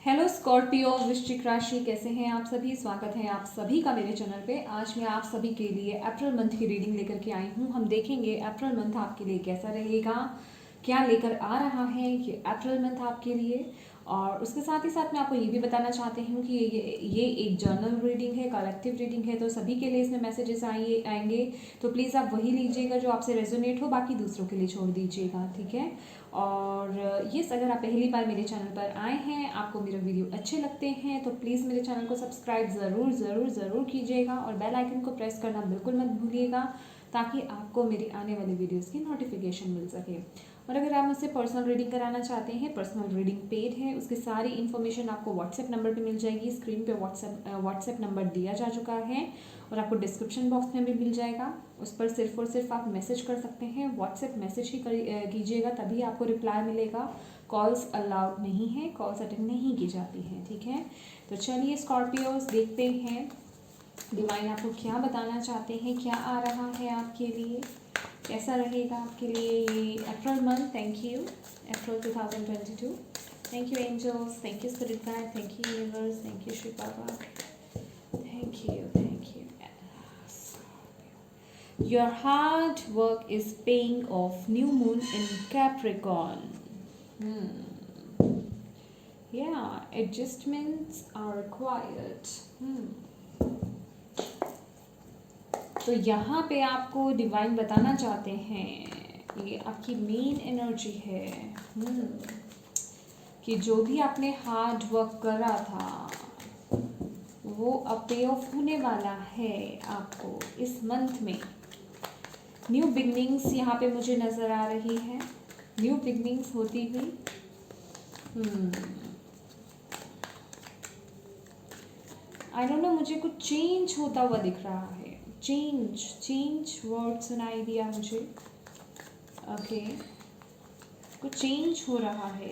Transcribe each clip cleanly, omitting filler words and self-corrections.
Hello Scorpio वृश्चिक राशि, कैसे हैं आप सभी। स्वागत है आप सभी का मेरे चैनल पे। आज मैं आप सभी के लिए अप्रैल मंथ की रीडिंग लेकर के आई हूँ। हम देखेंगे अप्रैल मंथ आपके लिए कैसा रहेगा, क्या लेकर आ रहा है ये अप्रैल मंथ आपके लिए। और उसके साथ ही साथ मैं आपको ये भी बताना चाहती हूँ कि ये एक जर्नल रीडिंग है, कलेक्टिव रीडिंग है, तो सभी के लिए इसमें मैसेजेस आएंगे। तो प्लीज़ आप वही लीजिएगा जो आपसे रेजोनेट हो, बाकी दूसरों के लिए छोड़ दीजिएगा, ठीक है। और यस, अगर आप पहली बार मेरे चैनल पर आए हैं, आपको मेरे वीडियो अच्छे लगते हैं, तो प्लीज़ मेरे चैनल को सब्सक्राइब ज़रूर ज़रूर ज़रूर कीजिएगा और बेल आइकन को प्रेस करना बिल्कुल मत भूलिएगा, ताकि आपको मेरी आने वाली वीडियोस की नोटिफिकेशन मिल सके। और अगर आप मुझसे पर्सनल रीडिंग कराना चाहते हैं, पर्सनल रीडिंग पेड है, उसकी सारी इन्फॉर्मेशन आपको व्हाट्सएप नंबर पे मिल जाएगी। स्क्रीन पे व्हाट्सएप नंबर दिया जा चुका है और आपको डिस्क्रिप्शन बॉक्स में भी मिल जाएगा। उस पर सिर्फ और सिर्फ आप मैसेज कर सकते हैं, व्हाट्सएप मैसेज ही कीजिएगा, तभी आपको रिप्लाई मिलेगा। कॉल्स अलाउड नहीं है, कॉल्स अटेंड नहीं की जाती हैं, ठीक है। तो चलिए स्कॉर्पियोज, देखते हैं डिवाइन आपको क्या बताना चाहते हैं, क्या आ रहा है आपके लिए, कैसा रहेगा आपके लिए ये April month. Thank you April 2022। Thank you angels, thank you spirit guide, thank you universe, thank you Shiv Baba, thank you, thank you. Your hard work is paying off. New moon in Capricorn. Yeah, adjustments are required. तो यहाँ पे आपको divine बताना चाहते हैं, ये आपकी main energy है कि जो भी आपने हार्ड वर्क करा था वो अब पे ऑफ होने वाला है आपको इस मंथ में। न्यू बिगनिंग्स यहाँ पे मुझे नज़र आ रही है, न्यू बिगनिंग्स होती हुई। आई डोंट नो, मुझे कुछ चेंज होता हुआ दिख रहा है। चेंज वर्ड सुनाई दिया मुझे। ओके, कुछ चेंज हो रहा है।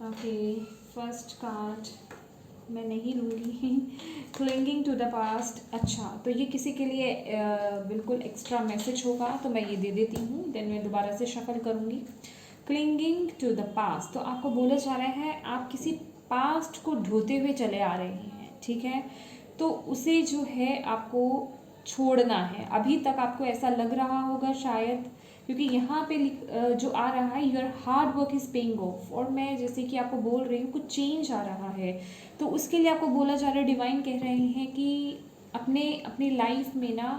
ओके, फर्स्ट कार्ड मैं नहीं लूँगी। Clinging to the past. अच्छा, तो ये किसी के लिए बिल्कुल एक्स्ट्रा मैसेज होगा, तो मैं ये दे देती हूँ, देन मैं दोबारा से शफल करूँगी। क्लिंगिंग टू द पास्ट, तो आपको बोला जा रहा है आप किसी पास्ट को ढोते हुए चले आ रहे हैं, ठीक है। तो उसे जो है आपको छोड़ना है। अभी तक आपको ऐसा लग रहा होगा शायद, क्योंकि यहाँ पे जो आ रहा है your hard work is paying off, और मैं जैसे कि आपको बोल रही हूँ कुछ चेंज आ रहा है, तो उसके लिए आपको बोला जा रहा है, डिवाइन कह रहे हैं कि अपनी लाइफ में ना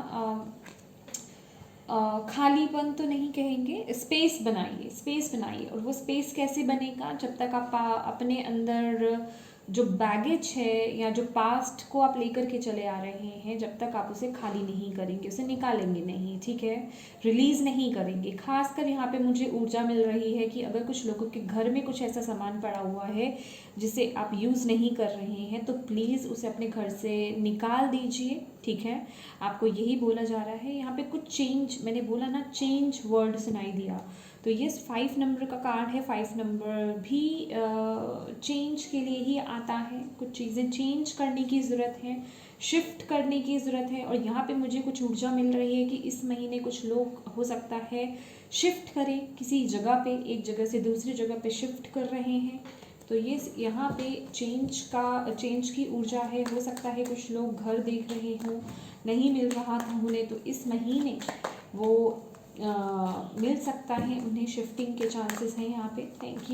खालीपन तो नहीं कहेंगे, स्पेस बनाइए। और वो स्पेस कैसे बनेगा, जब तक आप अपने अंदर जो बैगेज है या जो पास्ट को आप लेकर के चले आ रहे हैं, जब तक आप उसे खाली नहीं करेंगे, उसे निकालेंगे नहीं, ठीक है, रिलीज़ नहीं करेंगे। खासकर यहाँ पे मुझे ऊर्जा मिल रही है कि अगर कुछ लोगों के घर में कुछ ऐसा सामान पड़ा हुआ है जिसे आप यूज़ नहीं कर रहे हैं, तो प्लीज़ उसे अपने घर से निकाल दीजिए, ठीक है। आपको यही बोला जा रहा है। यहाँ पे कुछ चेंज, मैंने बोला ना, चेंज वर्ड सुनाई दिया, तो ये 5 नंबर का कार्ड है। 5 नंबर भी चेंज के लिए ही आता है। कुछ चीज़ें चेंज करने की ज़रूरत है, शिफ्ट करने की ज़रूरत है। और यहाँ पे मुझे कुछ ऊर्जा मिल रही है कि इस महीने कुछ लोग हो सकता है शिफ्ट करें किसी जगह पे, एक जगह से दूसरी जगह पे शिफ्ट कर रहे हैं। तो ये यहाँ पे चेंज की ऊर्जा है। हो सकता है कुछ लोग घर देख रहे हों, नहीं मिल रहा था उन्हें, तो इस महीने वो मिल सकता है उन्हें। शिफ्टिंग के चांसेस हैं यहाँ पे। Thank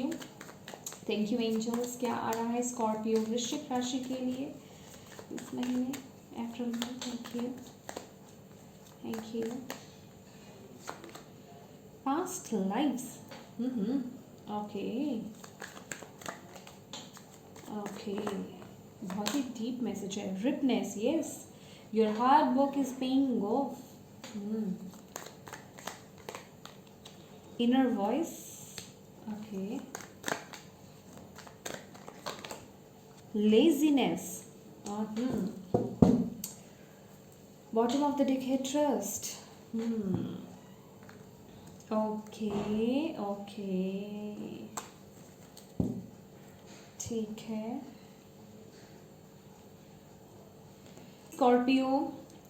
you angels. क्या आ रहा है स्कॉर्पियो वृश्चिक राशि के लिए इस महीने अप्रैल में। Thank you. Past lives. Okay, बहुत ही डीप मैसेज है। Ripeness, yes, your hard work is paying off. Inner voice, okay. Laziness, bottom of the deck है ट्रस्ट। ओके, ठीक है स्कॉर्पियो।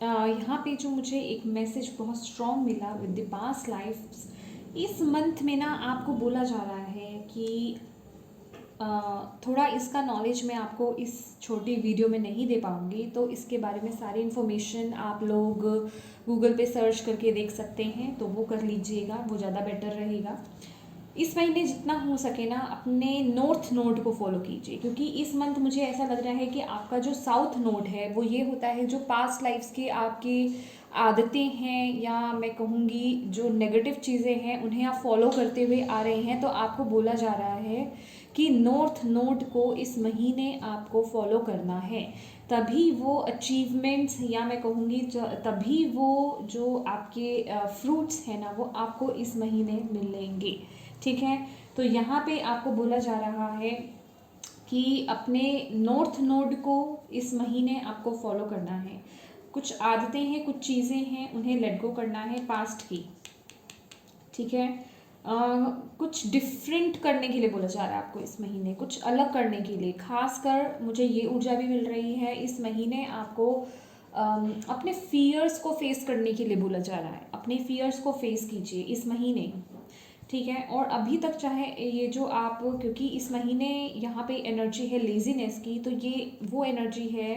यहाँ पे जो मुझे एक मैसेज बहुत स्ट्रॉन्ग मिला विद द पास्ट लाइफ, इस मंथ में ना आपको बोला जा रहा है कि थोड़ा इसका नॉलेज मैं आपको इस छोटी वीडियो में नहीं दे पाऊँगी, तो इसके बारे में सारी इन्फॉर्मेशन आप लोग गूगल पे सर्च करके देख सकते हैं, तो वो कर लीजिएगा, वो ज़्यादा बेटर रहेगा। इस महीने जितना हो सके ना अपने नॉर्थ नोड को फॉलो कीजिए, क्योंकि इस मंथ मुझे ऐसा लग रहा है कि आपका जो साउथ नोड है वो ये होता है जो पास्ट लाइफ्स के आपकी आदतें हैं, या मैं कहूँगी जो नेगेटिव चीज़ें हैं उन्हें आप फॉलो करते हुए आ रहे हैं। तो आपको बोला जा रहा है कि नॉर्थ नोड को इस महीने आपको फॉलो करना है, तभी वो अचीवमेंट्स, या मैं कहूँगी तभी वो जो आपके फ्रूट्स हैं ना वो आपको इस महीने मिलेंगे। ठीक है, तो यहाँ पे आपको बोला जा रहा है कि अपने नॉर्थ नोड को इस महीने आपको फॉलो करना है। कुछ आदतें हैं, कुछ चीज़ें हैं, उन्हें लेट गो करना है पास्ट की। ठीक है, कुछ डिफरेंट करने के लिए बोला जा रहा है आपको इस महीने, कुछ अलग करने के लिए। खासकर मुझे ये ऊर्जा भी मिल रही है इस महीने आपको अपने फियर्स को फेस करने के लिए बोला जा रहा है। अपने फियर्स को फेस कीजिए इस महीने। ठीक है, और अभी तक चाहे ये जो आप, क्योंकि इस महीने यहाँ पे एनर्जी है लेजीनेस की, तो ये वो एनर्जी है।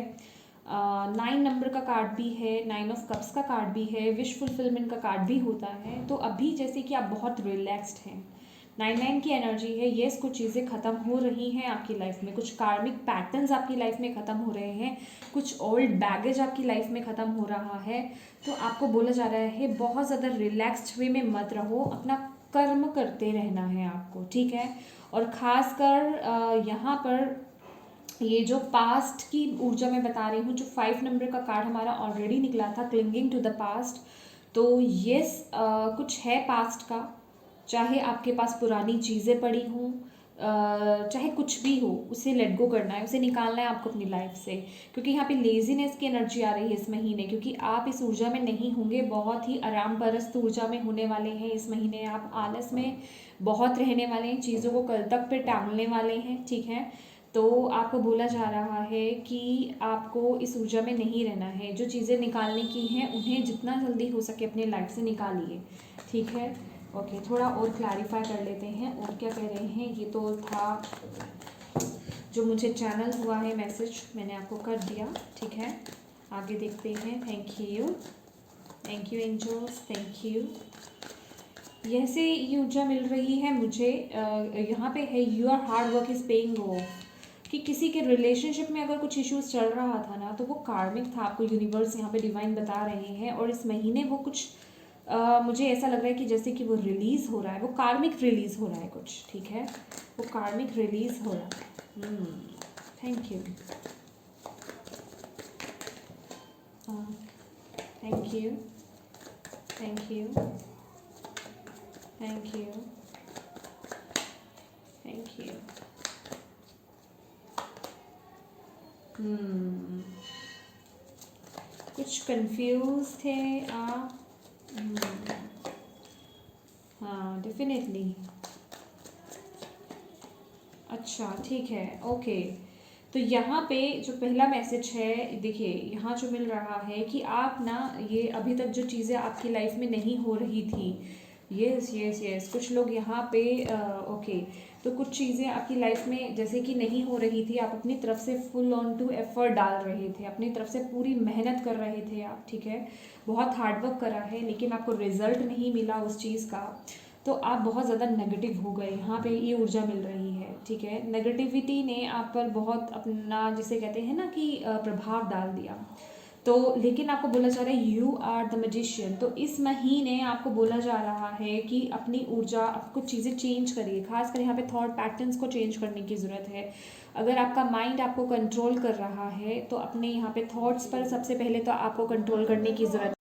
9 नंबर का कार्ड भी है, 9 ऑफ कप्स का कार्ड भी है, विश फुलफिलमेंट का कार्ड भी होता है। तो अभी जैसे कि आप बहुत रिलैक्स्ड हैं, 9 की एनर्जी है। येस, कुछ चीज़ें ख़त्म हो रही हैं आपकी लाइफ में, कुछ कार्मिक पैटर्न्स आपकी लाइफ में ख़त्म हो रहे हैं, कुछ ओल्ड बैगेज आपकी लाइफ में ख़त्म हो रहा है। तो आपको बोला जा रहा है बहुत ज़्यादा रिलैक्स्ड वे में मत रहो, अपना कर्म करते रहना है आपको। ठीक है, और ख़ासकर यहाँ पर ये जो पास्ट की ऊर्जा मैं बता रही हूँ, जो 5 नंबर का कार्ड हमारा ऑलरेडी निकला था, क्लिंगिंग टू द पास्ट। तो येस, कुछ है पास्ट का, चाहे आपके पास पुरानी चीज़ें पड़ी हों, चाहे कुछ भी हो, उसे लेट गो करना है, उसे निकालना है आपको अपनी लाइफ से। क्योंकि यहाँ पे लेजीनेस की एनर्जी आ रही है इस महीने, क्योंकि आप इस ऊर्जा में नहीं होंगे, बहुत ही आराम परस्त ऊर्जा में होने वाले हैं इस महीने। आप आलस में बहुत रहने वाले हैं, चीज़ों को कल तक पे टालने वाले हैं। ठीक है, तो आपको बोला जा रहा है कि आपको इस ऊर्जा में नहीं रहना है। जो चीज़ें निकालने की हैं उन्हें जितना जल्दी हो सके अपने लाइफ से निकालिए। ठीक है, ओके, थोड़ा और क्लैरिफाई कर लेते हैं और क्या कह रहे हैं। ये तो था जो मुझे चैनल हुआ है मैसेज, मैंने आपको कर दिया। ठीक है, आगे देखते हैं। Thank you angels, thank you. यह ये ऊर्जा मिल रही है मुझे, यहाँ पे है your hard work is paying off, कि किसी के रिलेशनशिप में अगर कुछ इश्यूज चल रहा था ना, तो वो कार्मिक था, आपको यूनिवर्स यहाँ पे डिवाइन बता रहे हैं। और इस महीने वो कुछ मुझे ऐसा लग रहा है कि जैसे कि वो रिलीज़ हो रहा है, वो कार्मिक रिलीज़ हो रहा है कुछ। ठीक है, वो कार्मिक रिलीज़ हो रहा है। Thank you, thank you, thank you, thank you, thank you. कुछ कंफ्यूज थे आप? हाँ, डेफिनेटली। अच्छा, ठीक है, ओके। तो यहाँ पे जो पहला मैसेज है, देखिए यहाँ जो मिल रहा है कि आप ना, ये अभी तक जो चीज़ें आपकी लाइफ में नहीं हो रही थी, यस यस यस, कुछ लोग यहाँ पे ओके, तो कुछ चीज़ें आपकी लाइफ में जैसे कि नहीं हो रही थी, आप अपनी तरफ से फुल ऑन टू एफर्ट डाल रहे थे, अपनी तरफ से पूरी मेहनत कर रहे थे आप। ठीक है, बहुत हार्डवर्क करा है, लेकिन आपको रिजल्ट नहीं मिला उस चीज़ का, तो आप बहुत ज़्यादा नेगेटिव हो गए। यहाँ पे ये ऊर्जा मिल रही है। ठीक है, नेगेटिविटी ने आप पर बहुत अपना, जिसे कहते हैं ना कि प्रभाव डाल दिया। तो लेकिन आपको बोला जा रहा है यू आर द मैजिशियन। तो इस महीने आपको बोला जा रहा है कि अपनी ऊर्जा, आपको चीज़ें चेंज करिए। खासकर यहाँ पे थॉट पैटर्न्स को चेंज करने की ज़रूरत है। अगर आपका माइंड आपको कंट्रोल कर रहा है, तो अपने यहाँ पे थॉट्स पर सबसे पहले तो आपको कंट्रोल करने की ज़रूरत।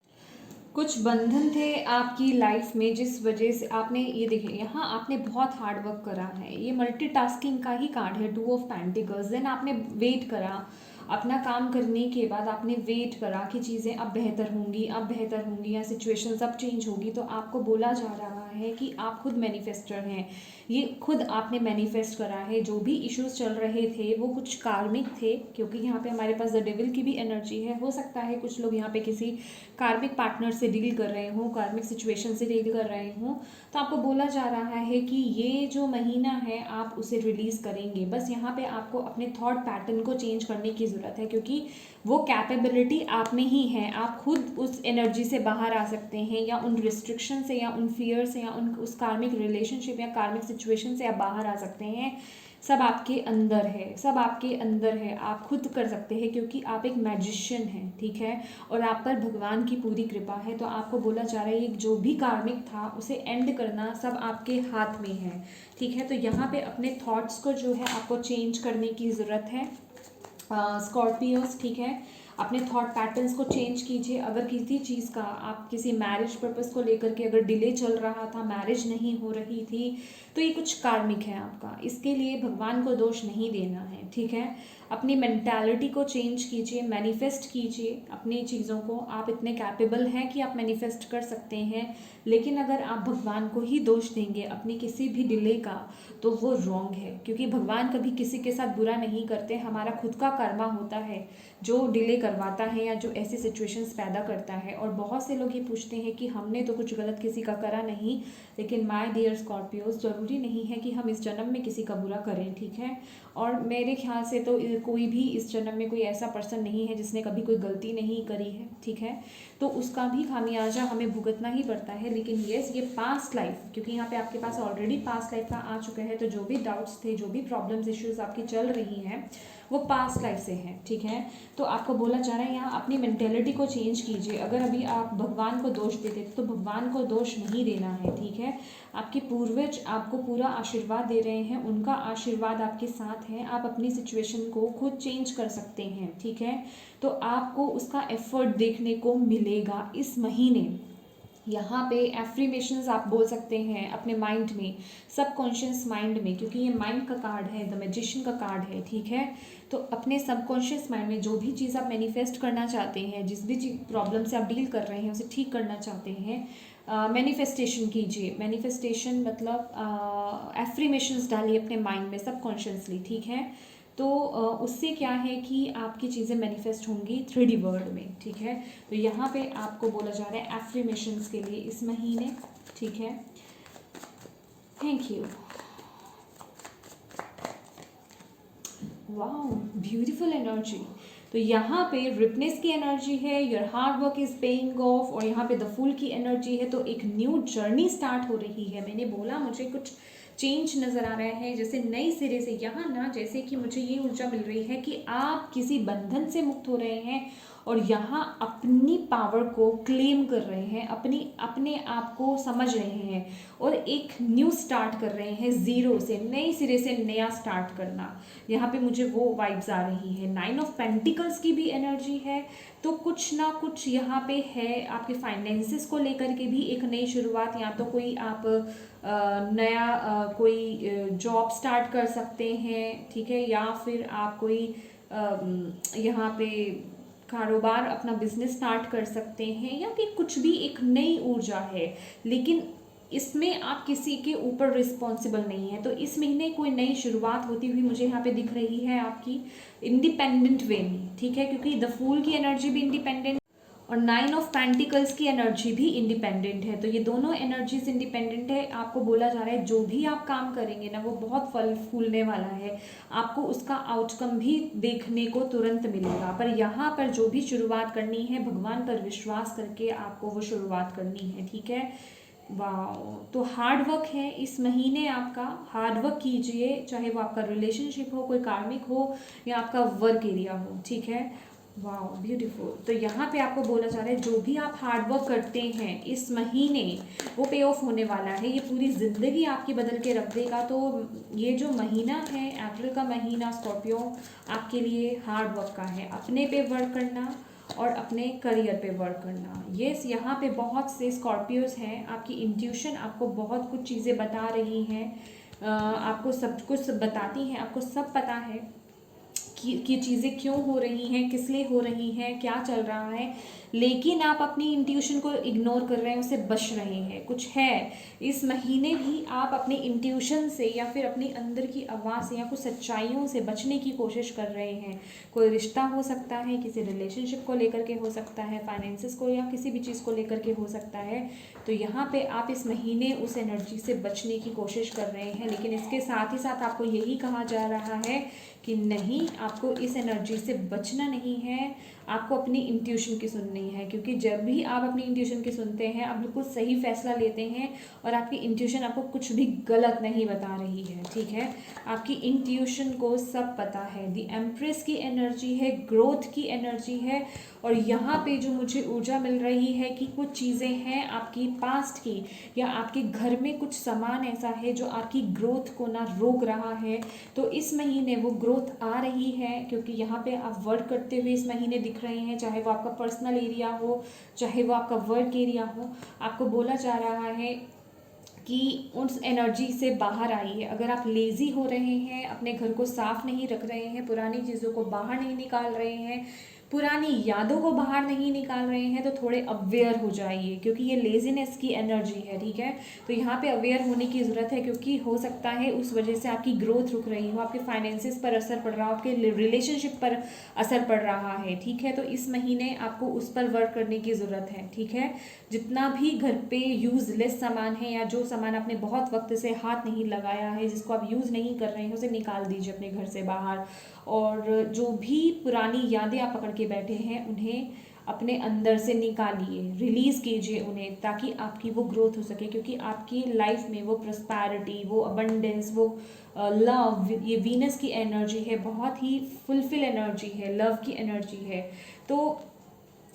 कुछ बंधन थे आपकी लाइफ में, जिस वजह से आपने, ये देखिए यहाँ आपने बहुत हार्ड वर्क करा है। ये मल्टीटास्किंग का ही कार्ड है, 2 ऑफ पेंटिकल्स। देन आपने वेट करा, अपना काम करने के बाद आपने वेट करा कि चीज़ें अब बेहतर होंगी, अब बेहतर होंगी, या सिचुएशंस अब चेंज होगी, तो आपको बोला जा रहा है कि आप खुद मैनिफेस्टर हैं। ये खुद आपने मैनिफेस्ट करा है। जो भी इश्यूज चल रहे थे वो कुछ कार्मिक थे, क्योंकि यहाँ पे हमारे पास द डेविल की भी एनर्जी है। हो सकता है कुछ लोग यहाँ पे किसी कार्मिक पार्टनर से डील कर रहे हों, कार्मिक सिचुएशन से डील कर रहे हों। तो आपको बोला जा रहा है कि ये जो महीना है आप उसे रिलीज़ करेंगे। बस यहाँ पे आपको अपने थॉट पैटर्न को चेंज करने की ज़रूरत है, क्योंकि वो कैपेबिलिटी आप में ही है। आप खुद उस एनर्जी से बाहर आ सकते हैं, या उन रिस्ट्रिक्शन से, या उन फियर से, या उस कार्मिक रिलेशनशिप या कार्मिक सिचुएशन से आप बाहर आ सकते हैं। सब आपके अंदर है, सब आपके अंदर है। आप खुद कर सकते हैं, क्योंकि आप एक मैजिशियन हैं, ठीक है। और आप पर भगवान की पूरी कृपा है। तो आपको बोला जा रहा है जो भी कार्मिक था उसे एंड करना सब आपके हाथ में है, ठीक है। तो यहाँ पे अपने थॉट्स को जो है आपको चेंज करने की ज़रूरत है स्कॉर्पियोस, ठीक है। अपने थॉट पैटर्न्स को चेंज कीजिए। अगर किसी चीज़ का आप किसी मैरिज पर्पस को लेकर के अगर डिले चल रहा था, मैरिज नहीं हो रही थी, तो ये कुछ कार्मिक है आपका। इसके लिए भगवान को दोष नहीं देना है, ठीक है। अपनी मेंटालिटी को चेंज कीजिए, मैनिफेस्ट कीजिए अपनी चीज़ों को। आप इतने कैपेबल हैं कि आप मैनिफेस्ट कर सकते हैं। लेकिन अगर आप भगवान को ही दोष देंगे अपनी किसी भी डिले का, तो वो रॉन्ग है, क्योंकि भगवान कभी किसी के साथ बुरा नहीं करते। हमारा खुद का कर्मा होता है जो डिले करवाता है, या जो ऐसी सिचुएशंस पैदा करता है। और बहुत से लोग ये पूछते हैं कि हमने तो कुछ गलत किसी का करा नहीं। लेकिन माय डियर स्कॉर्पियोज, ज़रूरी नहीं है कि हम इस जन्म में किसी का बुरा करें, ठीक है। और मेरे ख्याल से तो कोई भी इस जन्म में कोई ऐसा पर्सन नहीं है जिसने कभी कोई गलती नहीं करी है, ठीक है। तो उसका भी खामियाजा हमें भुगतना ही पड़ता है। लेकिन येस, ये पास्ट लाइफ, क्योंकि यहाँ पे आपके पास ऑलरेडी पास्ट लाइफ का आ चुका है, तो जो भी डाउट्स थे, जो भी प्रॉब्लम्स इश्यूज आपकी चल रही हैं, वो पास्ट लाइफ से हैं, ठीक है। तो आपको बोला जा रहा है यहाँ अपनी मेंटेलिटी को चेंज कीजिए। अगर अभी आप भगवान को दोष देते तो भगवान को दोष नहीं देना है, ठीक है। आपके पूर्वज आपको पूरा आशीर्वाद दे रहे हैं, उनका आशीर्वाद आपके साथ है। आप अपनी सिचुएशन को खुद चेंज कर सकते हैं, ठीक है। तो आपको उसका एफर्ट देखने को मिलेगा इस महीने। यहाँ पे एफ्रीमेशंस आप बोल सकते हैं अपने माइंड में, सबकॉन्शियस माइंड में, क्योंकि ये माइंड का कार्ड है, द मैजिशियन का कार्ड है, ठीक है। तो अपने सबकॉन्शियस माइंड में जो भी चीज़ आप मैनिफेस्ट करना चाहते हैं, जिस भी प्रॉब्लम से आप डील कर रहे हैं, उसे ठीक करना चाहते हैं, मैनिफेस्टेशन कीजिए। मैनिफेस्टेशन मतलब एफ्रीमेशंस डालिए अपने माइंड में सबकॉन्शियसली, ठीक है। तो उससे क्या है कि आपकी चीज़ें मैनिफेस्ट होंगी 3D वर्ल्ड में, ठीक है। तो यहाँ पे आपको बोला जा रहा है एफ्रीमेशंस के लिए इस महीने, ठीक है। Thank you. Wow, beautiful energy. तो यहाँ पे रिपनेस की एनर्जी है, your hard work is paying of, और यहाँ पे द फूल की एनर्जी है। तो एक न्यू जर्नी स्टार्ट हो रही है। मैंने बोला मुझे कुछ चेंज नज़र आ रहा है, जैसे नई सिरे से। यहाँ ना जैसे कि मुझे ये ऊर्जा मिल रही है कि आप किसी बंधन से मुक्त हो रहे हैं, और यहाँ अपनी पावर को क्लेम कर रहे हैं, अपने आप को समझ रहे हैं, और एक न्यू स्टार्ट कर रहे हैं, ज़ीरो से, नए सिरे से नया स्टार्ट करना। यहाँ पे मुझे वो वाइब्स आ रही है। 9 ऑफ पेंटिकल्स की भी एनर्जी है। तो कुछ ना कुछ यहाँ पे है। आपके फाइनेंसिस को लेकर के भी एक नई शुरुआत, या तो कोई आप नया कोई जॉब स्टार्ट कर सकते हैं, ठीक है। या फिर आप कोई यहाँ पे कारोबार, अपना बिजनेस स्टार्ट कर सकते हैं, या कि कुछ भी एक नई ऊर्जा है। लेकिन इसमें आप किसी के ऊपर रिस्पॉन्सिबल नहीं है। तो इस महीने कोई नई शुरुआत होती हुई मुझे यहाँ पे दिख रही है आपकी इंडिपेंडेंट वे में, ठीक है। क्योंकि द फूल की एनर्जी भी इंडिपेंडेंट, और 9 ऑफ पेंटिकल्स की एनर्जी भी इंडिपेंडेंट है। तो ये दोनों एनर्जीज इंडिपेंडेंट है। आपको बोला जा रहा है जो भी आप काम करेंगे ना, वो बहुत फल फूलने वाला है। आपको उसका आउटकम भी देखने को तुरंत मिलेगा। पर यहाँ पर जो भी शुरुआत करनी है, भगवान पर विश्वास करके आपको वो शुरुआत करनी है, ठीक है। वाह, तो हार्ड वर्क है इस महीने आपका। हार्ड वर्क कीजिए, चाहे वो आपका रिलेशनशिप हो, कोई कार्मिक हो, या आपका वर्क एरिया हो, ठीक है। वाह, ब्यूटीफुल। तो यहाँ पे आपको बोला जा रहा है जो भी आप हार्ड वर्क करते हैं इस महीने, वो पे ऑफ होने वाला है। ये पूरी ज़िंदगी आपकी बदल के रख देगा। तो ये जो महीना है, अप्रैल का महीना, स्कॉर्पियो आपके लिए हार्ड वर्क का है। अपने पे वर्क करना और अपने करियर पे वर्क करना। यस, यहाँ पे बहुत से स्कॉर्पियोज हैं। आपकी इंट्यूशन आपको बहुत कुछ चीज़ें बता रही हैं, आपको सब कुछ बताती हैं। आपको सब पता है कि चीज़ें क्यों हो रही हैं, किस लिए हो रही हैं, क्या चल रहा है, लेकिन आप अपनी इंट्यूशन को इग्नोर कर रहे हैं, उससे बच रहे हैं। कुछ है इस महीने भी आप अपनी इंट्यूशन से या फिर अपनी अंदर की आवाज़ से या कुछ सच्चाइयों से बचने की कोशिश कर रहे हैं। कोई रिश्ता हो सकता है, किसी रिलेशनशिप को लेकर के हो सकता है, फाइनेंसिस को या किसी भी चीज़ को लेकर के हो सकता है। तो यहाँ पे आप इस महीने उस एनर्जी से बचने की कोशिश कर रहे हैं, लेकिन इसके साथ ही साथ आपको यही कहा जा रहा है कि नहीं, आपको इस एनर्जी से बचना नहीं है, आपको अपनी इंट्यूशन की सुननी है। क्योंकि जब भी आप अपनी इंट्यूशन की सुनते हैं, आप बिल्कुल सही फैसला लेते हैं और आपकी इंट्यूशन आपको कुछ भी गलत नहीं बता रही है, ठीक है। आपकी इंट्यूशन को सब पता है। द एम्प्रेस की एनर्जी है, ग्रोथ की एनर्जी है। और यहाँ पे जो मुझे ऊर्जा मिल रही है कि कुछ चीज़ें हैं आपकी पास्ट की, या आपके घर में कुछ सामान ऐसा है जो आपकी ग्रोथ को ना रोक रहा है। तो इस महीने वो ग्रोथ आ रही है, क्योंकि यहाँ पे आप वर्क करते हुए इस महीने दिख रहे हैं, चाहे वो आपका पर्सनल एरिया हो, चाहे वो आपका वर्क एरिया हो। आपको बोला जा रहा है कि उस एनर्जी से बाहर आइए। अगर आप लेज़ी हो रहे हैं, अपने घर को साफ नहीं रख रहे हैं, पुरानी चीज़ों को बाहर नहीं निकाल रहे हैं, पुरानी यादों को बाहर नहीं निकाल रहे हैं, तो थोड़े अवेयर हो जाइए, क्योंकि ये लेजीनेस की एनर्जी है, ठीक है। तो यहाँ पे अवेयर होने की ज़रूरत है, क्योंकि हो सकता है उस वजह से आपकी ग्रोथ रुक रही हो, आपके फाइनेंसिस पर असर पड़ रहा हो, आपके रिलेशनशिप पर असर पड़ रहा है, ठीक है। तो इस महीने आपको उस पर वर्क करने की ज़रूरत है, ठीक है। जितना भी घर पे यूज़लेस सामान है, या जो सामान आपने बहुत वक्त से हाथ नहीं लगाया है, जिसको आप यूज़ नहीं कर रहे हैं, उसे निकाल दीजिए अपने घर से बाहर। और जो भी पुरानी यादें आप पकड़ के बैठे हैं, उन्हें अपने अंदर से निकालिए, रिलीज़ कीजिए उन्हें, ताकि आपकी वो ग्रोथ हो सके। क्योंकि आपकी लाइफ में वो प्रॉस्पेरिटी, वो अबंडेंस, वो लव, ये वीनस की एनर्जी है, बहुत ही फुलफिल एनर्जी है, लव की एनर्जी है। तो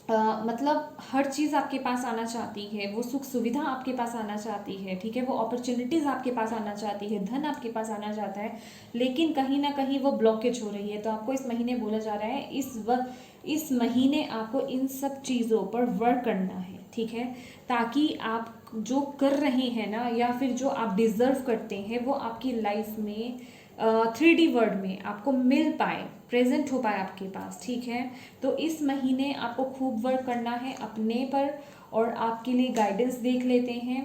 मतलब हर चीज़ आपके पास आना चाहती है, वो सुख सुविधा आपके पास आना चाहती है, ठीक है। वो अपॉर्चुनिटीज़ आपके पास आना चाहती है, धन आपके पास आना चाहता है, लेकिन कहीं ना कहीं वो ब्लॉकेज हो रही है। तो आपको इस महीने बोला जा रहा है, इस महीने आपको इन सब चीज़ों पर वर्क करना है, ठीक है। ताकि आप जो कर रहे हैं ना, या फिर जो आप डिज़र्व करते हैं, वो आपकी लाइफ में 3D वर्ड में आपको मिल पाए, प्रेजेंट हो पाए आपके पास, ठीक है। तो इस महीने आपको खूब वर्क करना है अपने पर। और आपके लिए गाइडेंस देख लेते हैं।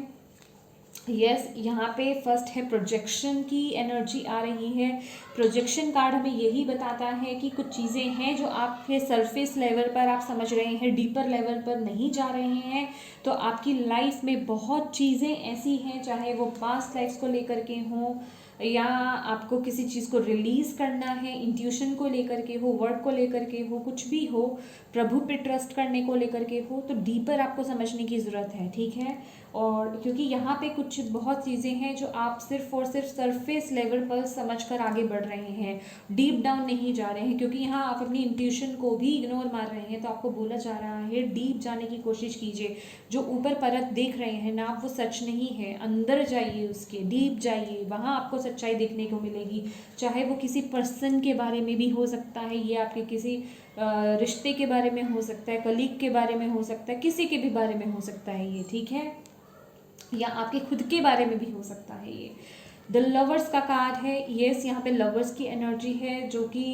यस, यहाँ पे फर्स्ट है प्रोजेक्शन की एनर्जी आ रही है। प्रोजेक्शन कार्ड हमें यही बताता है कि कुछ चीज़ें हैं जो आपके सरफेस लेवल पर आप समझ रहे हैं, डीपर लेवल पर नहीं जा रहे हैं। तो आपकी लाइफ में बहुत चीज़ें ऐसी हैं, चाहे वो पास्ट लाइफ्स को लेकर के हों, या आपको किसी चीज़ को रिलीज़ करना है, इंट्यूशन को लेकर के हो, वर्ड को लेकर के हो, कुछ भी हो, प्रभु पे ट्रस्ट करने को लेकर के हो, तो डीपर आपको समझने की ज़रूरत है, ठीक है। और क्योंकि यहाँ पे कुछ बहुत चीज़ें हैं जो आप सिर्फ और सिर्फ सरफेस लेवल पर समझकर आगे बढ़ रहे हैं, डीप डाउन नहीं जा रहे हैं, क्योंकि यहाँ आप अपनी इंट्यूशन को भी इग्नोर मार रहे हैं। तो आपको बोला जा रहा है डीप जाने की कोशिश कीजिए। जो ऊपर परत देख रहे हैं ना, वो सच नहीं है, अंदर जाइए, उसके डीप जाइए, वहाँ आपको सच्चाई देखने को मिलेगी। चाहे वो किसी पर्सन के बारे में भी हो सकता है, ये आपके किसी रिश्ते के बारे में हो सकता है, कलीग के बारे में हो सकता है, किसी के भी बारे में हो सकता है ये, ठीक है, या आपके खुद के बारे में भी हो सकता है ये। द लवर्स का कार्ड है। यस, यहाँ पे लवर्स की एनर्जी है, जो कि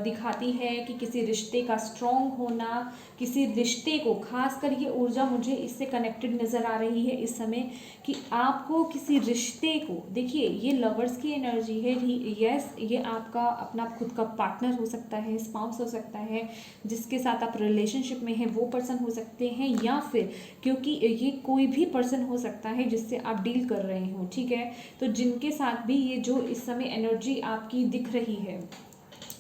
दिखाती है कि किसी रिश्ते का स्ट्रॉन्ग होना, किसी रिश्ते को, खासकर ये ऊर्जा मुझे इससे कनेक्टेड नज़र आ रही है इस समय, कि आपको किसी रिश्ते को, देखिए ये लवर्स की एनर्जी है। यस, ये आपका अपना खुद का पार्टनर हो सकता है, स्पाउस हो सकता है, जिसके साथ आप रिलेशनशिप में हैं, वो पर्सन हो सकते हैं, या फिर क्योंकि ये कोई भी पर्सन हो सकता है जिससे आप डील कर रहे हो, ठीक है। तो जिनके साथ भी ये जो इस समय एनर्जी आपकी दिख रही है,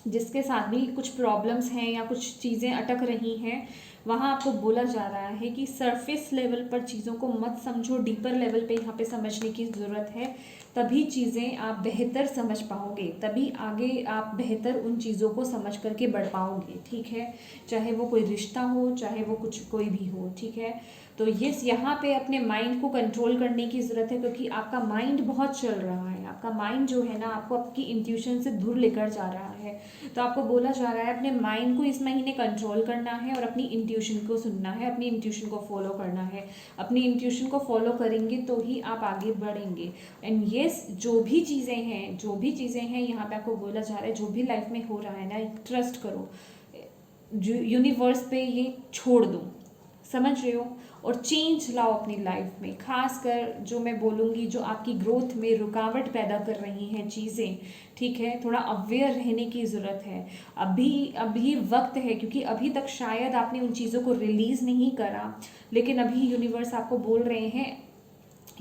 जिसके साथ भी कुछ प्रॉब्लम्स हैं या कुछ चीज़ें अटक रही हैं, वहाँ आपको बोला जा रहा है कि सरफेस लेवल पर चीज़ों को मत समझो, डीपर लेवल पे यहाँ पे समझने की ज़रूरत है। तभी चीज़ें आप बेहतर समझ पाओगे, तभी आगे आप बेहतर उन चीज़ों को समझ करके बढ़ पाओगे, ठीक है। चाहे वो कोई रिश्ता हो, चाहे वो कुछ कोई भी हो, ठीक है। तो यस, यहाँ पे अपने माइंड को कंट्रोल करने की ज़रूरत है, क्योंकि आपका माइंड बहुत चल रहा है। आपका माइंड जो है ना, आपको आपकी इंट्यूशन से दूर लेकर जा रहा है। तो आपको बोला जा रहा है अपने माइंड को इस महीने कंट्रोल करना है और अपनी इंट्यूशन इंट्यूशन को सुनना है, अपनी इंट्यूशन को फॉलो करना है। अपनी इंट्यूशन को फॉलो करेंगे तो ही आप आगे बढ़ेंगे। एंड येस, जो भी चीज़ें हैं यहाँ पे आपको बोला जा रहा है, जो भी लाइफ में हो रहा है ना, ट्रस्ट करो, यूनिवर्स पे ये छोड़ दो, समझ रहे हो, और चेंज लाओ अपनी लाइफ में। खासकर जो मैं बोलूँगी, जो आपकी ग्रोथ में रुकावट पैदा कर रही हैं चीज़ें, ठीक है, थोड़ा अवेयर रहने की ज़रूरत है। अभी वक्त है, क्योंकि अभी तक शायद आपने उन चीज़ों को रिलीज़ नहीं करा, लेकिन अभी यूनिवर्स आपको बोल रहे हैं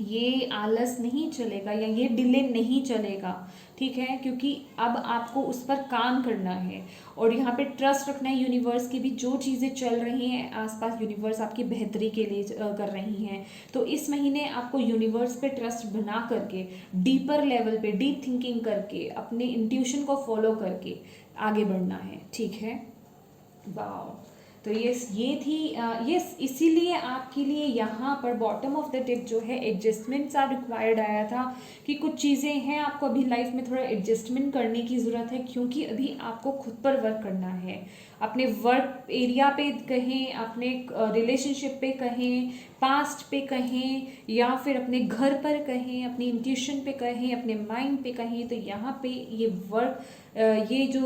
ये आलस नहीं चलेगा या ये डिले नहीं चलेगा, ठीक है, क्योंकि अब आपको उस पर काम करना है और यहाँ पे ट्रस्ट रखना है यूनिवर्स की भी। जो चीज़ें चल रही हैं आसपास, यूनिवर्स आपकी बेहतरी के लिए कर रही हैं। तो इस महीने आपको यूनिवर्स पे ट्रस्ट बना करके, डीपर लेवल पे डीप थिंकिंग करके, अपने इंट्यूशन को फॉलो करके आगे बढ़ना है, ठीक है। वाह, तो ये थी इसीलिए आपके लिए यहाँ पर बॉटम ऑफ द टिप जो है एडजस्टमेंट्स आर रिक्वायर्ड आया था, कि कुछ चीज़ें हैं आपको अभी लाइफ में थोड़ा एडजस्टमेंट करने की ज़रूरत है, क्योंकि अभी आपको खुद पर वर्क करना है। अपने वर्क एरिया पे कहें, अपने रिलेशनशिप पे कहें, पास्ट पे कहें, या फिर अपने घर पर कहें, अपनी इंट्यूशन पे कहें, अपने माइंड पे कहें, तो यहाँ पे ये जो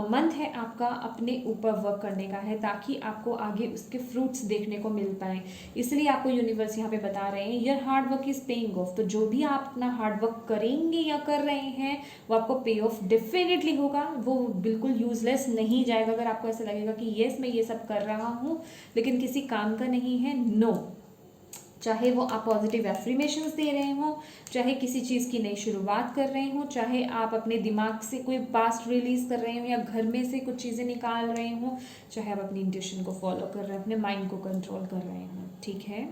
मंथ है आपका अपने ऊपर वर्क करने का है, ताकि आपको आगे उसके फ्रूट्स देखने को मिल पाए। इसलिए आपको यूनिवर्स यहाँ पे बता रहे हैं your hard work is paying of. तो जो भी आप अपना हार्ड वर्क करेंगे या कर रहे हैं, वो आपको पे ऑफ डेफिनेटली होगा। वो बिल्कुल यूजलेस नहीं जाएगा। अगर आपको ऐसा लगेगा कि येस मैं ये सब कर रहा हूँ लेकिन किसी काम का नहीं है, नो। चाहे वो आप पॉजिटिव एफर्मेशंस दे रहे हो, चाहे किसी चीज़ की नई शुरुआत कर रहे हो, चाहे आप अपने दिमाग से कोई पास्ट रिलीज कर रहे हो या घर में से कुछ चीज़ें निकाल रहे हो, चाहे आप अपनी इंट्यूशन को फॉलो कर रहे हो, अपने माइंड को कंट्रोल कर रहे हो, ठीक है।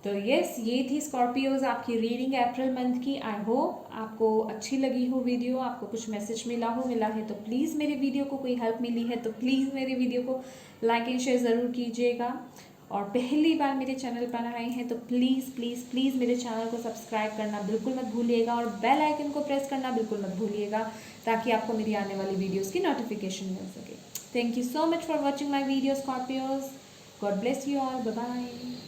तो यस, ये थी स्कॉर्पियोज आपकी रीडिंग अप्रैल मंथ की। आई होप आपको अच्छी लगी हो वीडियो, आपको कुछ मैसेज मिला है तो प्लीज़ मेरे वीडियो को कोई हेल्प मिली है तो प्लीज़ मेरे वीडियो को लाइक एंड शेयर ज़रूर कीजिएगा। और पहली बार मेरे चैनल पर आए हैं तो प्लीज़ प्लीज़ प्लीज़ मेरे चैनल को सब्सक्राइब करना बिल्कुल मत भूलिएगा और बेल आइकन को प्रेस करना बिल्कुल मत भूलिएगा, ताकि आपको मेरी आने वाली वीडियोस की नोटिफिकेशन मिल सके। Thank you so much for watching my video Scorpios. God bless you all, bye bye.